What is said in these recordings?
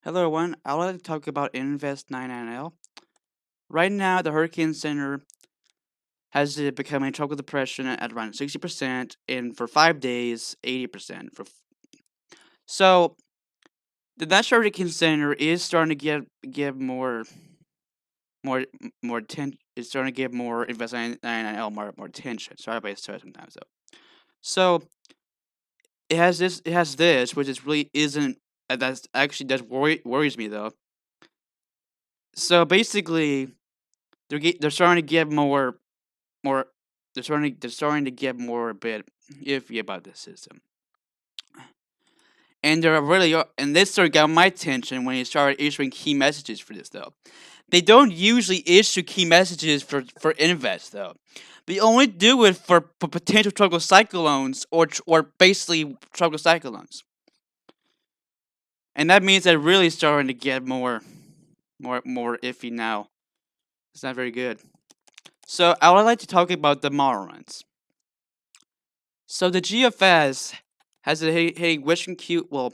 Hello, everyone. I would like to talk about Invest 99L. Right now, the Hurricane Center has become a tropical depression at around 60%, and for 5 days, 80%. So, the National Hurricane Center is starting to give more more attention. It's starting to give more Invest 99L more attention. Sorry about it sometimes though. So it has this, which is really isn't that's actually does worries me though. So basically, they're starting to give more they're starting to get more a bit iffy about the system. And they're really and this sort of got my attention when they started issuing key messages for this though. They don't usually issue key messages for invest though. They only do it for potential tropical cyclones or basically tropical cyclones. And that means they're really starting to get more iffy now. It's not very good. So I would like to talk about the Marlins. So the GFS has a hitting western Cuba.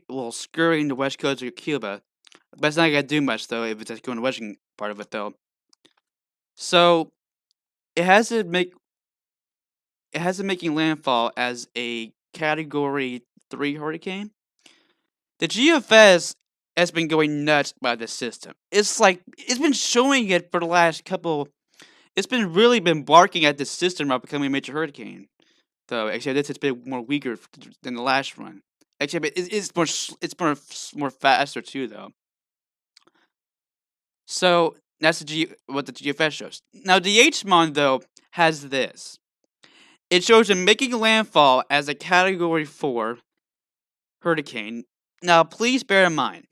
Well, scurrying the west coast of Cuba, but it's not gonna do much though if it's just going the western part of it though. So it has it making landfall as a Category 3 hurricane. The GFS has been going nuts by the system. It's like it's been showing it for the last couple. It's been really been barking at the system about becoming a major hurricane. Though actually this has been more weaker than the last run. Actually, but it's more faster too though. So that's what the GFS shows. Now the HMON though has this. It shows it making landfall as a Category 4 hurricane. Now please bear in mind,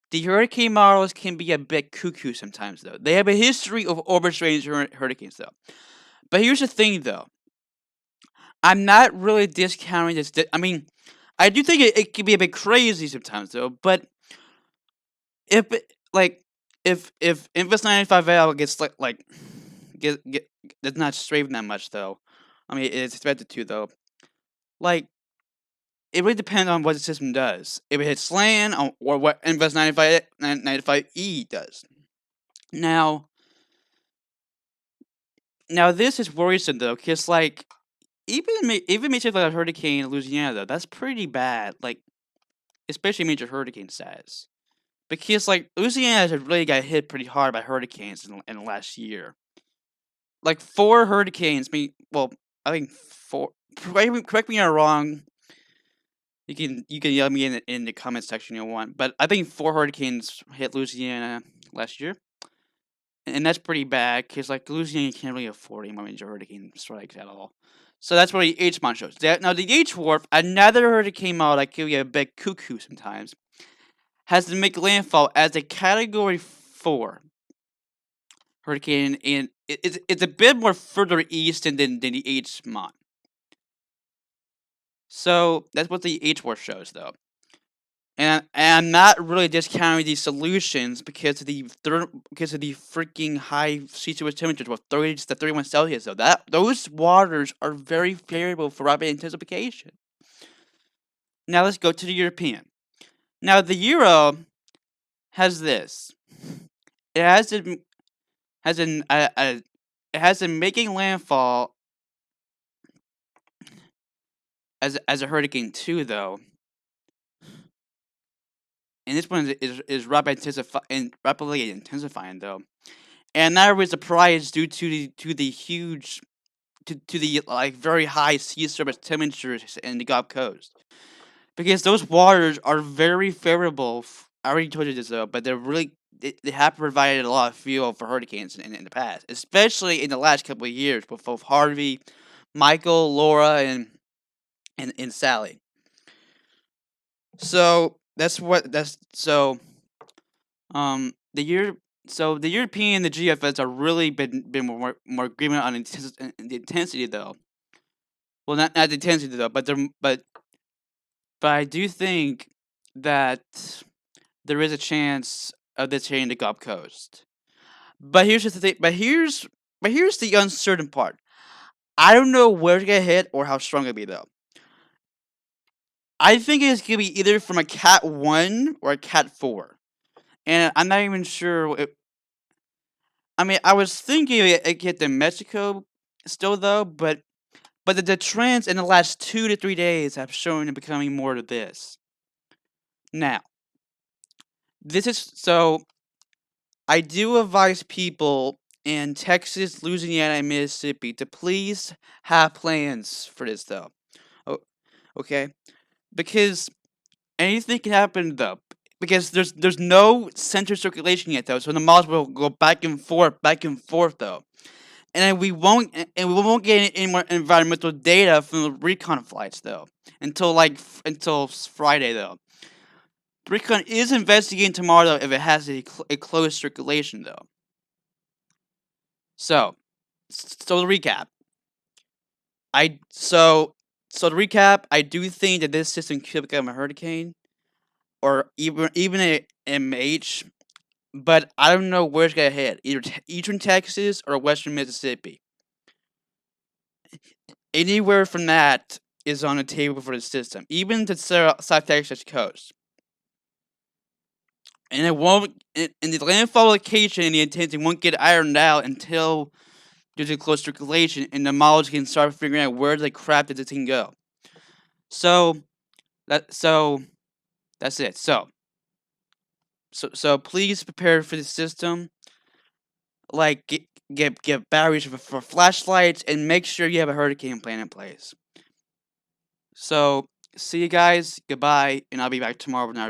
the hurricane models can be a bit cuckoo sometimes though. They have a history of overstrained hurricanes though. But here's the thing though. I'm not really discounting this. I mean, I do think it can be a bit crazy sometimes though. But if like if Invest 95L gets get that's not strafing that much though. I mean, it's expected to though. Like it really depends on what the system does. If it hits SLAN or what Invest 95E does. Now, now this is worrisome though, cause like even major like a hurricane in Louisiana though, that's pretty bad. Like especially major hurricane size. Because like Louisiana has really got hit pretty hard by hurricanes in the last year. Like 4 hurricanes. Well, I think four. Correct me if I'm wrong. You can yell at me in the comment section if you want, but I think 4 hurricanes hit Louisiana last year, and that's pretty bad because like Louisiana can't really afford any more major hurricane strikes at all. So that's what the H mon shows. Now the H Wharf, another hurricane model that can be a bit cuckoo sometimes, has to make landfall as a Category 4 hurricane, and it's a bit more further east than the H mon. So that's what the H Wharf shows though. And I'm not really discounting these solutions because of the freaking high sea surface temperatures, well, 30 to 31 Celsius. Though that those waters are very favorable for rapid intensification. Now let's go to the European. Now the Euro has this. It has an it has a making landfall as a hurricane too though, and this one is rapidly intensifying though. And that was surprised due to the huge to the like very high sea surface temperatures in the Gulf Coast, because those waters are very favorable. I already told you this though, but they have provided a lot of fuel for hurricanes in the past, especially in the last couple of years with both Harvey, Michael, Laura, and Sally. So the year the European and the GFS are really been more agreement on the intensity though. Well, not the intensity though, but I do think that there is a chance of this hitting the Gulf Coast. But here's the thing. But here's the uncertain part. I don't know where to get hit or how strong it'll be though. I think it's gonna be either from a Cat 1 or a Cat 4. And I'm not even sure. I mean, I was thinking it hit to Mexico still though, but the trends in the last 2 to 3 days have shown it becoming more to this. Now, this is so. I do advise people in Texas, Louisiana, and Mississippi to please have plans for this though. O- Okay, because anything can happen though. Because there's no center circulation yet though, so the molecules will go back and forth though. And then we won't get any more environmental data from the recon flights though until until Friday though. The recon is investigating tomorrow though if it has a closed circulation though. So, so to recap, I so so to recap, I do think that this system could become a hurricane or even a MH, but I don't know where it's gonna hit. Either eastern Texas or western Mississippi. Anywhere from that is on the table for the system, even the South Texas coast. And it won't. And the landfall location and the intention won't get ironed out until there's a close circulation and the models can start figuring out where the crap did this thing go. So so that's it. So please prepare for the system. Like get batteries for flashlights and make sure you have a hurricane plan in place. So see you guys. Goodbye, and I'll be back tomorrow with another